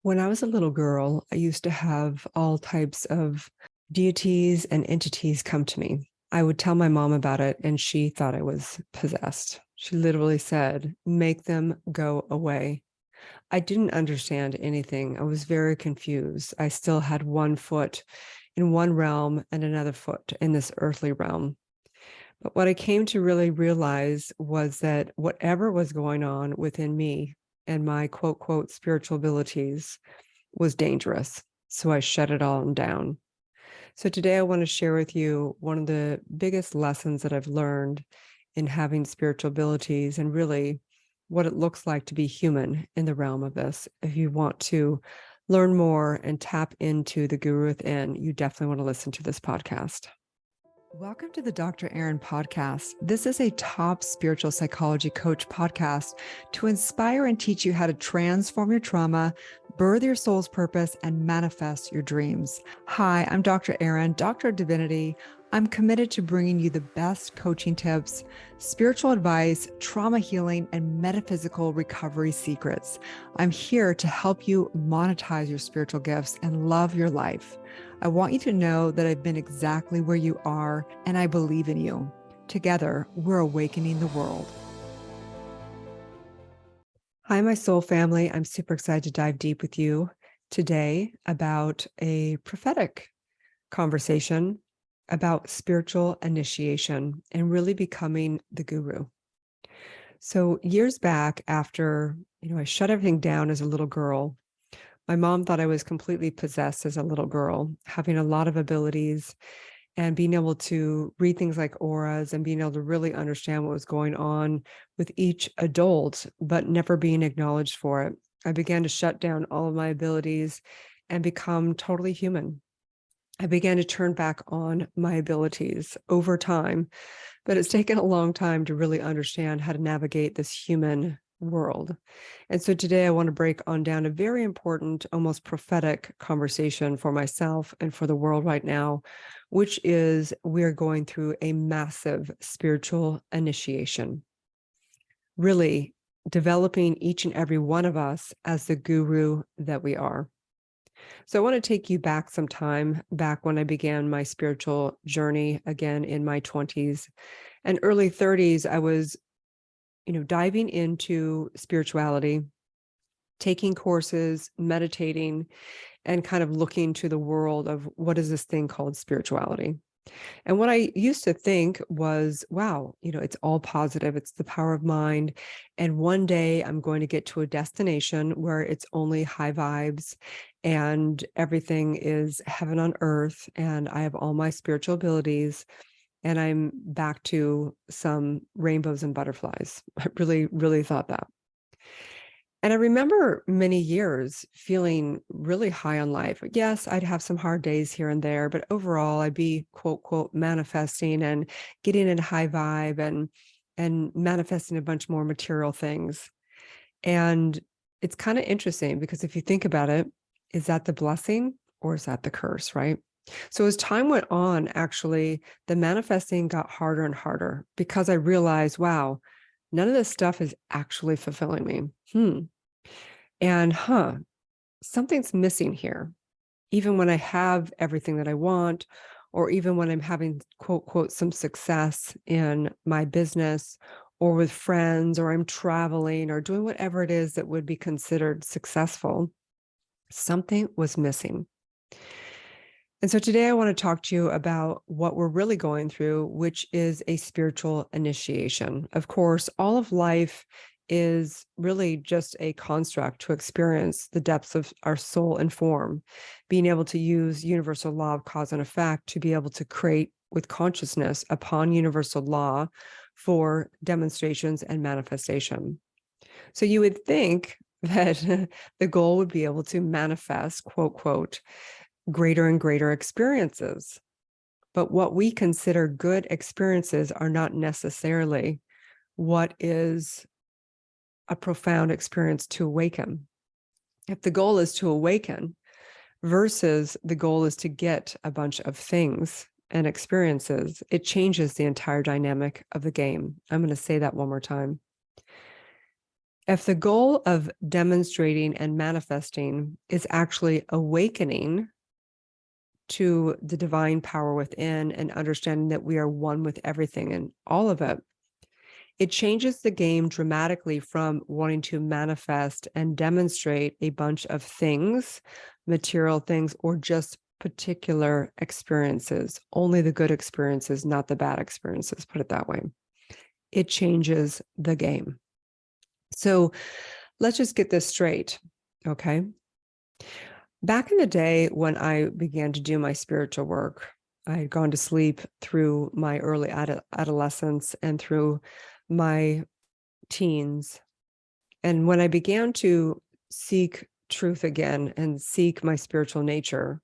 When I was a little girl, I used to have all types of deities and entities come to me. I would tell my mom about it, and she thought I was possessed. She literally said, "Make them go away." I didn't understand anything. I was very confused. I still had one foot in one realm and another foot in this earthly realm. But what I came to really realize was that whatever was going on within me and my quote, quote, spiritual abilities was dangerous. So I shut it all down. So today I want to share with you one of the biggest lessons that I've learned in having spiritual abilities and really what it looks like to be human in the realm of this. If you want to learn more and tap into the guru within, you definitely want to listen to this podcast. Welcome to the Dr. Erin podcast. This is a top spiritual psychology coach podcast to inspire and teach you how to transform your trauma, birth your soul's purpose, and manifest your dreams. Hi, I'm Dr. Erin, Doctor of Divinity. I'm committed to bringing you the best coaching tips, spiritual advice, trauma healing, and metaphysical recovery secrets. I'm here to help you monetize your spiritual gifts and love your life. I want you to know that I've been exactly where you are, and I believe in you. Together, we're awakening the world. Hi, my soul family. I'm super excited to dive deep with you today about a prophetic conversation about spiritual initiation and really becoming the guru. So years back after, I shut everything down as a little girl, my mom thought I was completely possessed as a little girl, having a lot of abilities and being able to read things like auras and being able to really understand what was going on with each adult, but never being acknowledged for it. I began to shut down all of my abilities and become totally human. I began to turn back on my abilities over time, but it's taken a long time to really understand how to navigate this human world. And so today I want to break on down a very important, almost prophetic conversation for myself and for the world right now, which is we're going through a massive spiritual initiation, really developing each and every one of us as the guru that we are. So I want to take you back some time, back when I began my spiritual journey again in my 20s and early 30s. I was, diving into spirituality, taking courses, meditating, and kind of looking to the world of what is this thing called spirituality. And what I used to think was, wow, it's all positive. It's the power of mind. And one day I'm going to get to a destination where it's only high vibes and everything is heaven on earth. And I have all my spiritual abilities and I'm back to some rainbows and butterflies. I really, really thought that. And I remember many years feeling really high on life. Yes, I'd have some hard days here and there, but overall I'd be quote, quote, manifesting and getting in a high vibe and manifesting a bunch more material things. And it's kind of interesting because if you think about it, is that the blessing or is that the curse, right? So as time went on, actually, the manifesting got harder and harder because I realized, wow, none of this stuff is actually fulfilling me. And something's missing here. Even when I have everything that I want, or even when I'm having quote, quote, some success in my business or with friends, or I'm traveling or doing whatever it is that would be considered successful, something was missing. And so today I want to talk to you about what we're really going through, which is a spiritual initiation. Of course, all of life is really just a construct to experience the depths of our soul and form, being able to use universal law of cause and effect to be able to create with consciousness upon universal law for demonstrations and manifestation. So you would think that the goal would be able to manifest, quote, quote, greater and greater experiences. But what we consider good experiences are not necessarily what is a profound experience to awaken. If the goal is to awaken versus the goal is to get a bunch of things and experiences, it changes the entire dynamic of the game. I'm going to say that one more time. If the goal of demonstrating and manifesting is actually awakening to the divine power within and understanding that we are one with everything and all of it, it changes the game dramatically from wanting to manifest and demonstrate a bunch of things, material things, or just particular experiences, only the good experiences, not the bad experiences, put it that way. It changes the game. So let's just get this straight, okay? Back in the day when I began to do my spiritual work, I had gone to sleep through my early adolescence and through my teens. And when I began to seek truth again and seek my spiritual nature,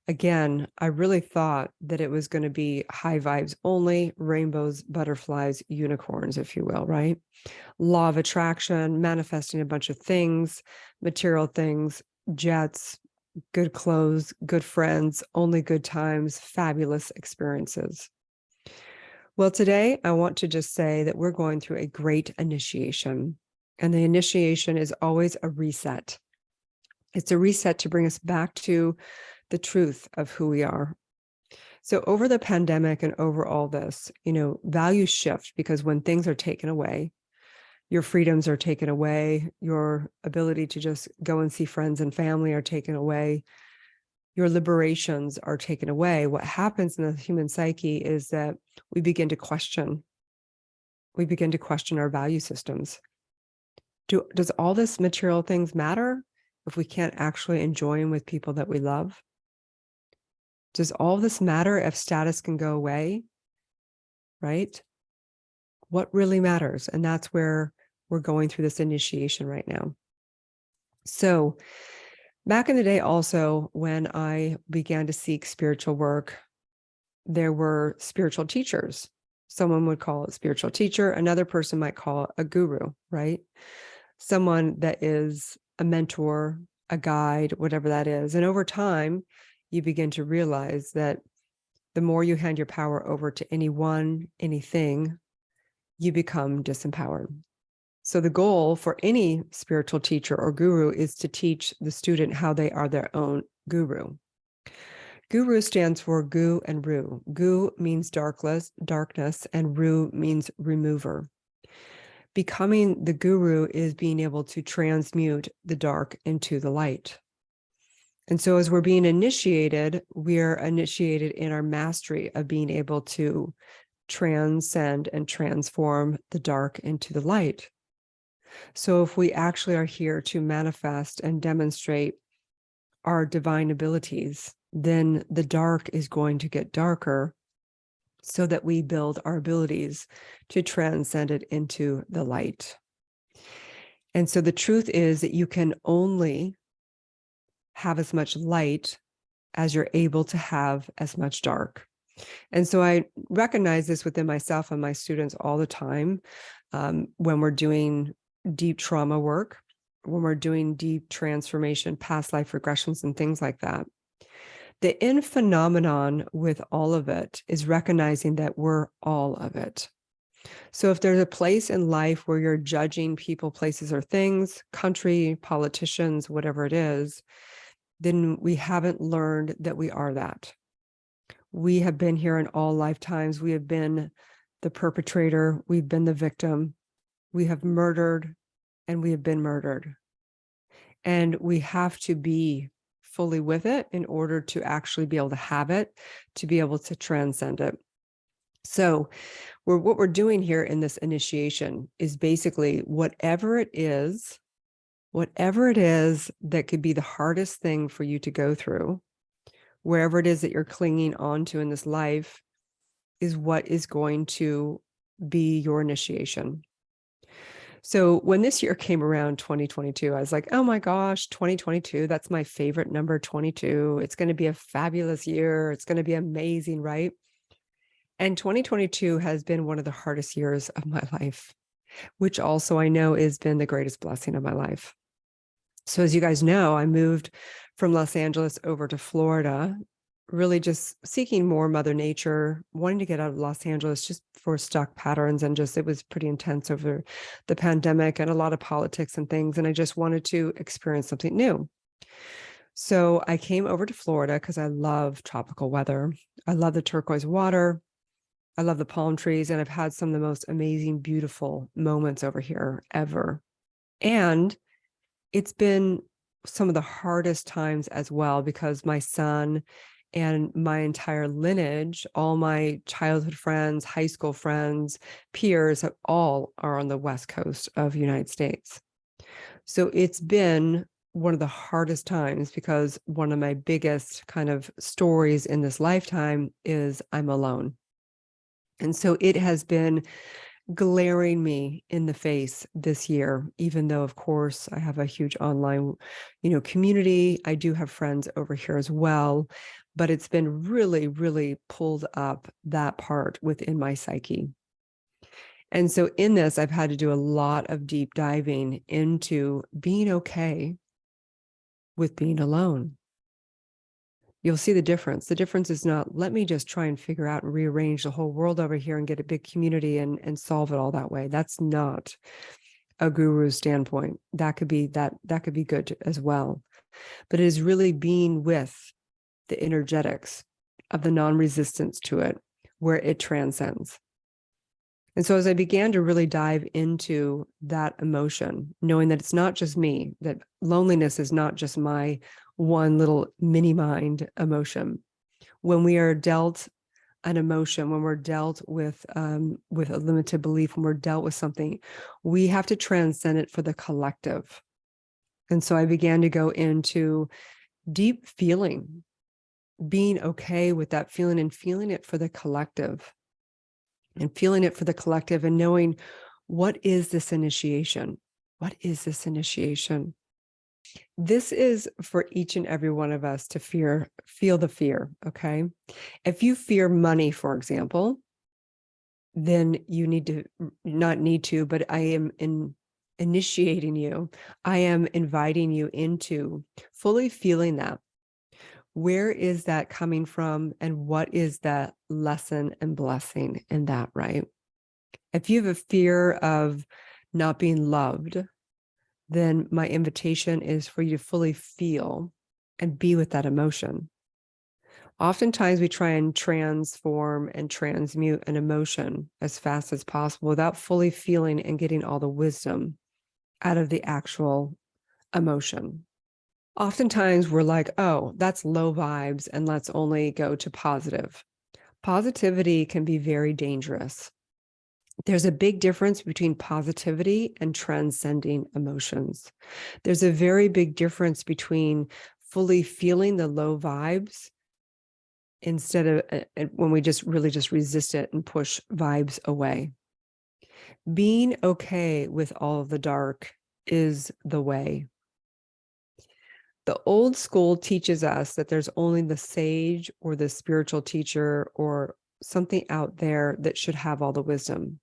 again, I really thought that it was going to be high vibes only, rainbows, butterflies, unicorns, if you will, right? Law of attraction, manifesting a bunch of things, material things, jets, good clothes, good friends, only good times, fabulous experiences. Well, today I want to just say that we're going through a great initiation, and the initiation is always a reset. It's a reset to bring us back to the truth of who we are. So over the pandemic and over all this, values shift because when things are taken away, your freedoms are taken away, your ability to just go and see friends and family are taken away, your liberations are taken away. What happens in the human psyche is that we begin to question our value systems. Does all this material things matter if we can't actually enjoy them with people that we love? Does all this matter if status can go away? Right? What really matters? And that's where we're going through this initiation right now. So back in the day also, when I began to seek spiritual work, there were spiritual teachers. Someone would call it spiritual teacher. Another person might call it a guru, right? Someone that is a mentor, a guide, whatever that is. And over time, you begin to realize that the more you hand your power over to anyone, anything, you become disempowered. So the goal for any spiritual teacher or guru is to teach the student how they are their own guru. Guru stands for gu and ru. Gu means darkness, and ru means remover. Becoming the guru is being able to transmute the dark into the light. And so as we're being initiated, we're initiated in our mastery of being able to transcend and transform the dark into the light. So if we actually are here to manifest and demonstrate our divine abilities, then the dark is going to get darker so that we build our abilities to transcend it into the light. And so the truth is that you can only have as much light as you're able to have as much dark. And so I recognize this within myself and my students all the time when we're doing deep trauma work, when we're doing deep transformation, past life regressions, and things like that. The end phenomenon with all of it is recognizing that we're all of it. So if there's a place in life where you're judging people, places, or things, country, politicians, whatever it is, then we haven't learned that we are that. We have been here in all lifetimes. We have been the perpetrator. We've been the victim. We have murdered and we have been murdered. And we have to be fully with it in order to actually be able to have it, to be able to transcend it. So what we're doing here in this initiation is basically whatever it is that could be the hardest thing for you to go through, wherever it is that you're clinging on to in this life, is what is going to be your initiation. So when this year came around, 2022, I was like, oh my gosh, 2022, that's my favorite number, 22. It's going to be a fabulous year. It's going to be amazing, right? And 2022 has been one of the hardest years of my life, which also I know has been the greatest blessing of my life. So as you guys know, I moved from Los Angeles over to Florida really just seeking more Mother Nature, wanting to get out of Los Angeles just for stuck patterns. And just, it was pretty intense over the pandemic and a lot of politics and things. And I just wanted to experience something new. So I came over to Florida because I love tropical weather. I love the turquoise water. I love the palm trees. And I've had some of the most amazing, beautiful moments over here ever. And it's been some of the hardest times as well, because my son and my entire lineage, all my childhood friends, high school friends, peers, all are on the West Coast of the United States. So it's been one of the hardest times, because one of my biggest kind of stories in this lifetime is I'm alone. And so it has been glaring me in the face this year, even though, of course, I have a huge online, community. I do have friends over here as well, but it's been really, really pulled up that part within my psyche. And so in this, I've had to do a lot of deep diving into being okay with being alone. You'll see the difference. The difference is not, let me just try and figure out and rearrange the whole world over here and get a big community and solve it all that way. That's not a guru's standpoint. That could be good as well. But it is really being with the energetics of the non-resistance to it, where it transcends. And so as I began to really dive into that emotion, knowing that it's not just me, that loneliness is not just my one little mini mind emotion. When we are dealt an emotion, when we're dealt with a limited belief, when we're dealt with something, we have to transcend it for the collective. And so I began to go into deep feeling, being okay with that feeling and feeling it for the collective. And feeling it for the collective and knowing, what is this initiation? What is this initiation? This is for each and every one of us to feel the fear, okay? If you fear money, for example, then you need to, not need to, but I am initiating you. I am inviting you into fully feeling that. Where is that coming from? And what is that lesson and blessing in that, right? If you have a fear of not being loved, then my invitation is for you to fully feel and be with that emotion. Oftentimes we try and transform and transmute an emotion as fast as possible without fully feeling and getting all the wisdom out of the actual emotion. Oftentimes we're like, oh, that's low vibes, and let's only go to positive. Positivity can be very dangerous. There's a big difference between positivity and transcending emotions. There's a very big difference between fully feeling the low vibes instead of when we just really just resist it and push vibes away. Being okay with all of the dark is the way. The old school teaches us that there's only the sage or the spiritual teacher or something out there that should have all the wisdom.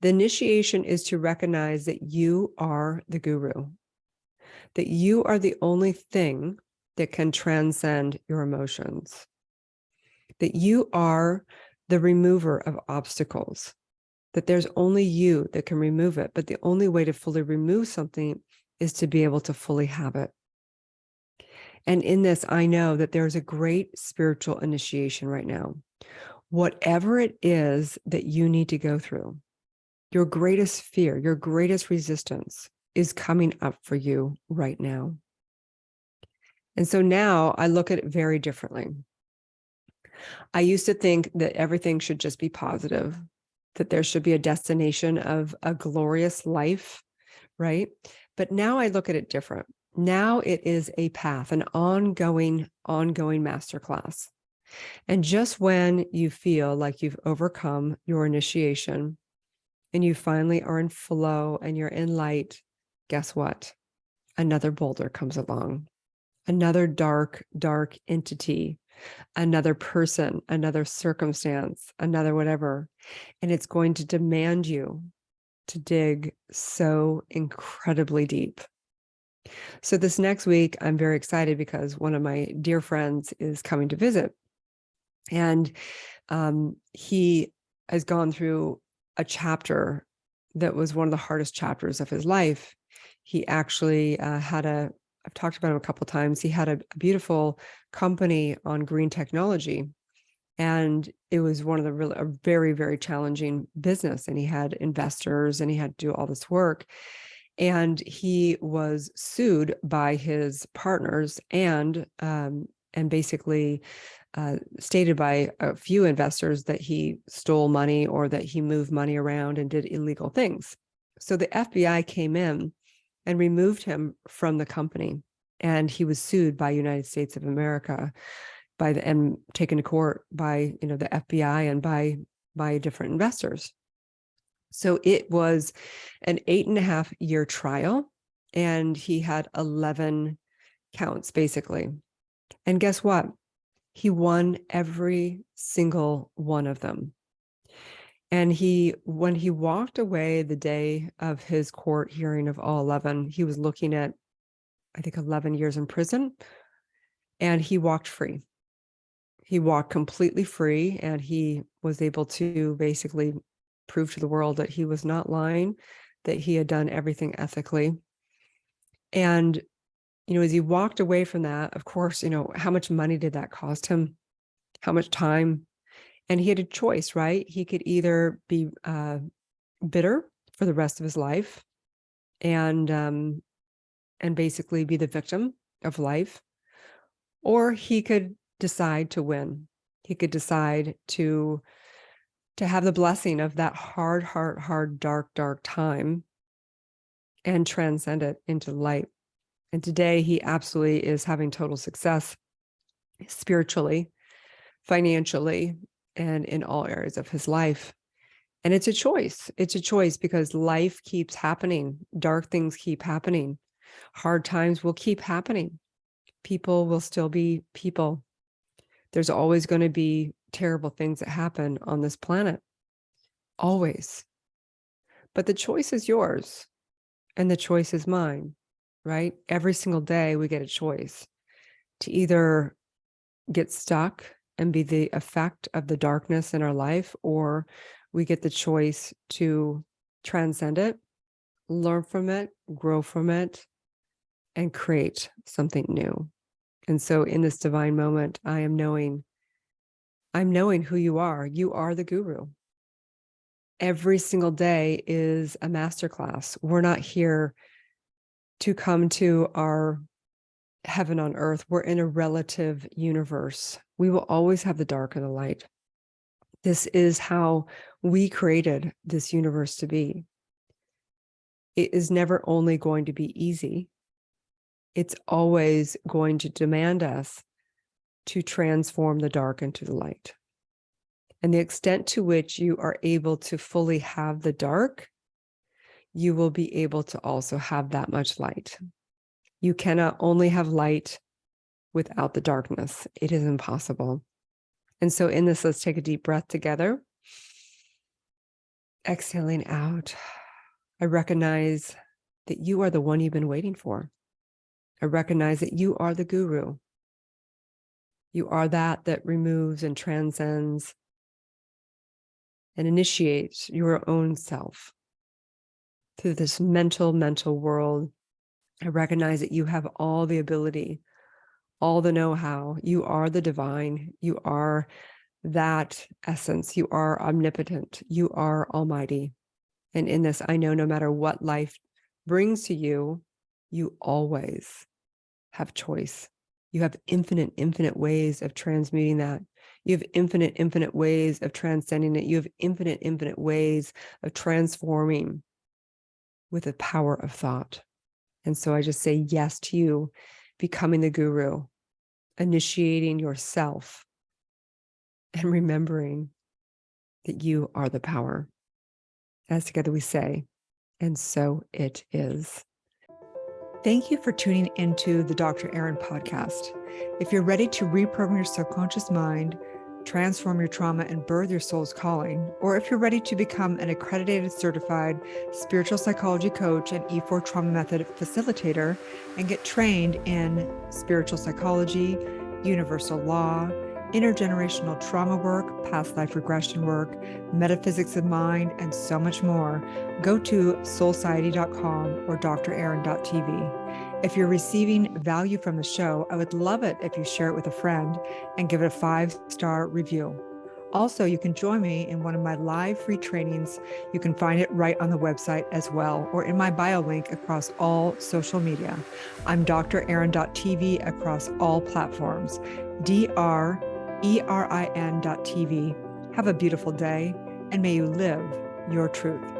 The initiation is to recognize that you are the guru, that you are the only thing that can transcend your emotions, that you are the remover of obstacles, that there's only you that can remove it. But the only way to fully remove something is to be able to fully have it. And in this, I know that there's a great spiritual initiation right now. Whatever it is that you need to go through, your greatest fear, your greatest resistance is coming up for you right now. And so now I look at it very differently. I used to think that everything should just be positive, that there should be a destination of a glorious life, right? But now I look at it different. Now it is a path, an ongoing masterclass. And just when you feel like you've overcome your initiation and you finally are in flow and you're in light, guess what? Another boulder comes along, another dark entity, another person, another circumstance, another whatever. And it's going to demand you to dig so incredibly deep. So this next week, I'm very excited because one of my dear friends is coming to visit. And he has gone through a chapter that was one of the hardest chapters of his life. He actually I've talked about him a couple of times. He had a beautiful company on green technology, and it was one of a very, very challenging business. And he had investors and he had to do all this work. And he was sued by his partners and basically stated by a few investors that he stole money or that he moved money around and did illegal things. So the FBI came in and removed him from the company, and he was sued by United States of America and taken to court by the FBI and by different investors. So it was an 8.5-year trial, and he had 11 counts basically. And guess what? He won every single one of them. And when he walked away the day of his court hearing of all 11, he was looking at, I think, 11 years in prison, and he walked free. He walked completely free, and he was able to basically prove to the world that he was not lying, that he had done everything ethically. And as he walked away from that, of course, how much money did that cost him? How much time? And he had a choice, right? He could either be bitter for the rest of his life and basically be the victim of life, or he could decide to win. He could decide to have the blessing of that hard, dark time and transcend it into light. And today he absolutely is having total success spiritually, financially, and in all areas of his life. And it's a choice. It's a choice because life keeps happening. Dark things keep happening. Hard times will keep happening. People will still be people. There's always going to be terrible things that happen on this planet. Always. But the choice is yours, and the choice is mine, right? Every single day we get a choice to either get stuck and be the effect of the darkness in our life, or we get the choice to transcend it, learn from it, grow from it, and create something new. And so in this divine moment, I'm knowing who you are. You are the guru. Every single day is a masterclass. We're not here to come to our heaven on earth. We're in a relative universe. We will always have the dark and the light. This is how we created this universe to be. It is never only going to be easy. It's always going to demand us to transform the dark into the light. And the extent to which you are able to fully have the dark, you will be able to also have that much light. You cannot only have light without the darkness. It is impossible. And so in this, let's take a deep breath together. Exhaling out. I recognize that you are the one you've been waiting for. I recognize that you are the guru. You are that removes and transcends and initiates your own self through this mental world. I recognize that you have all the ability, all the know-how. You are the divine. You are that essence. You are omnipotent. You are almighty. And in this, I know no matter what life brings to you, you always have choice. You have infinite ways of transmuting that. You have infinite ways of transcending it. You have infinite ways of transforming with the power of thought. And so I just say yes to you becoming the guru, initiating yourself, and remembering that you are the power. As together we say, and so it is. Thank you for tuning into the Dr. Erin podcast. If you're ready to reprogram your subconscious mind, transform your trauma and birth your soul's calling, or if you're ready to become an accredited certified spiritual psychology coach and E4 trauma method facilitator and get trained in spiritual psychology, universal law, intergenerational trauma work, past life regression work, metaphysics of mind, and so much more, go to soulciety.com or draaron.tv. If you're receiving value from the show, I would love it if you share it with a friend and give it a 5-star review. Also, you can join me in one of my live free trainings. You can find it right on the website as well, or in my bio link across all social media. I'm draaron.tv across all platforms. DRERIN.tv. Have a beautiful day, and may you live your truth.